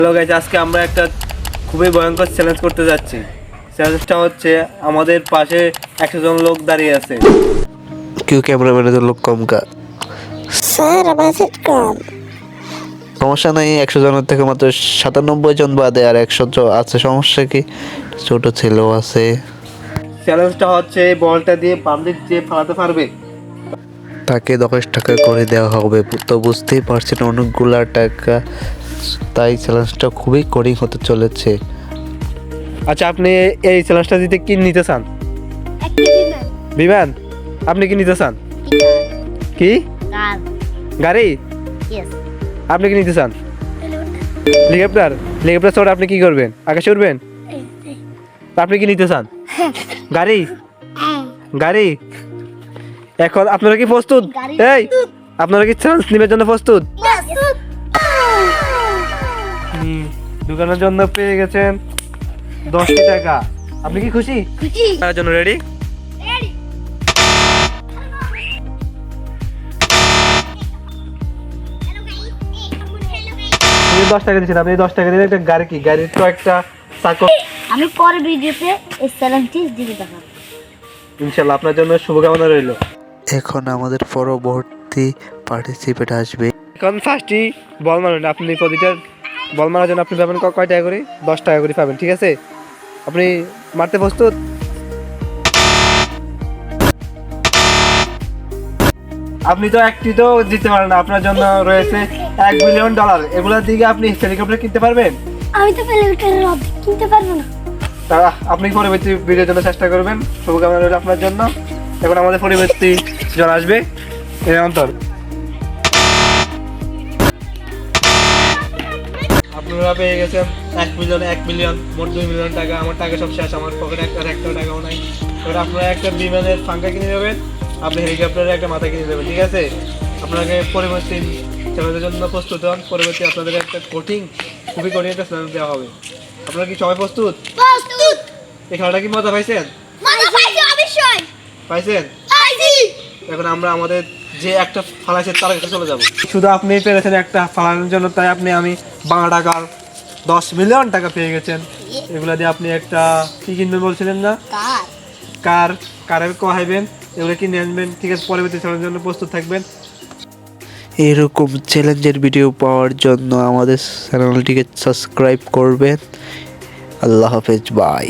Hello guys, আজকে আমরা একটা খুবই ভয়ঙ্কর চ্যালেঞ্জ করতে যাচ্ছি। চ্যালেঞ্জটা হচ্ছে আমাদের পাশে 100 জন লোক দাঁড়িয়ে আছে। क्यों कैमरामैन तो लोग कम का স্যার বাজেট কম। সমস্যা নাই। 100 জনের থেকে মাত্র 97 জন বাদে আর 100 জন আছে। সমস্যা কি? ছোট ছেলেও আছে। চ্যালেঞ্জটা হচ্ছে এই বলটা দিয়ে পাবলিক যে ফালাতে পারবে তাকে 10 টাকা করে দেওয়া হবে। তো বুঝতেই পারছেন অনেকগুলা টাকা, তাই চ্যালেঞ্জটা খুবই কঠিন হতে চলেছে। আচ্ছা, আপনি এই চ্যালেঞ্জটা দিতে কি নিতে চান? বিমান, আপনি কি নিতে চান? কি গাড়ি? আপনি কি নিতে চান? হেলিকপ্টার? হেলিকপ্টার চড়ে আপনি কি করবেন? আকাশে উড়বেন? আপনি কি নিতে চান? গাড়ি? গাড়ি? এখন আপনারা কি প্রস্তুত? এই, আপনারা কি চ্যালেঞ্জ নেবার জন্য প্রস্তুত? দোকানের জন্য পেয়ে গেছেন 10 টাকা। আপনি কি খুশি? তার জন্য রেডি? আপনি 10 টাকা দিচ্ছেন, আপনি 10 টাকা দিলে একটা গাড়ি, কি গাড়ির তো একটা চাকর। আমি পরে ভিডিওতে এই চ্যালেঞ্জটি দিয়ে দেখাবো। ইনশাআল্লাহ আপনার জন্য শুভকামনা রইল। এখন আমাদের পরবর্তী পার্টিসিপেট আসবে। এখন ফার্স্টই বল মারুন। আপনি প্রতিটা বল মারার জন্য আপনি পাবেন কয় টাকা করে? 10 টাকা করে পাবেন, ঠিক আছে? আপনি মারতে প্রস্তুত? আপনি তো একটি তো জিততে পারেন না। আপনার জন্য রয়েছে $1 বিলিয়ন। এগুলোর দিকে আপনি হেলিকপ্টার কিনতে পারবেন? আমি তো হেলিকপ্টারের অর্ধেক কিনতে পারবো না। তা আপনি পরবর্তী ভিডিওর জন্য চেষ্টা করবেন। শুভকামনা রইল আপনার জন্য। এখন আমাদের পরবর্তী জন আসবে এর অন্তর। আপনারা পেয়ে গেছেন 1 মিলিয়ন, মোট 2 মিলিয়ন টাকা। আমার টাকা সব শেষ, আমার পকেটে একটা টাকাও নাই। এবার আপনারা একটা বিমানের পাঙ্খা কিনে নেবেন, আপনি হেলিকপ্টারের একটা মাথা কিনে নেবেন, ঠিক আছে? আপনাকে পরবর্তী চ্যালেঞ্জের জন্য প্রস্তুত হন। পরবর্তী আপনাদের একটা খুবই কঠিন একটা চ্যালেঞ্জ দেওয়া হবে। আপনারা কি সবাই প্রস্তুত? প্রস্তুত। এই খেলাটা কি মজা পাইছেন? মজা পাইছি অবশ্যই। পাইছেন? পাইছি। এখন আমরা আমাদের যে একটা ফালাইছে তার কাছে চলে যাব। শুধু আপনি পেরেছেন একটা ফালানোর জন্য, তাই আমি বাংলা টাকার 10 মিলিয়ন টাকা পেয়ে গেছেন। এগুলা দিয়ে আপনি একটা কি কিনবেন বলছিলেন না? কারের কহাইবেন, এগুলো কিনে আনবেন, ঠিক আছে? পরবর্তী চ্যালেঞ্জের জন্য প্রস্তুত থাকবেন। এরকম চ্যালেঞ্জের ভিডিও পাওয়ার জন্য আমাদের চ্যানেলটিকে সাবস্ক্রাইব করবেন। আল্লাহ হাফেজ, বাই।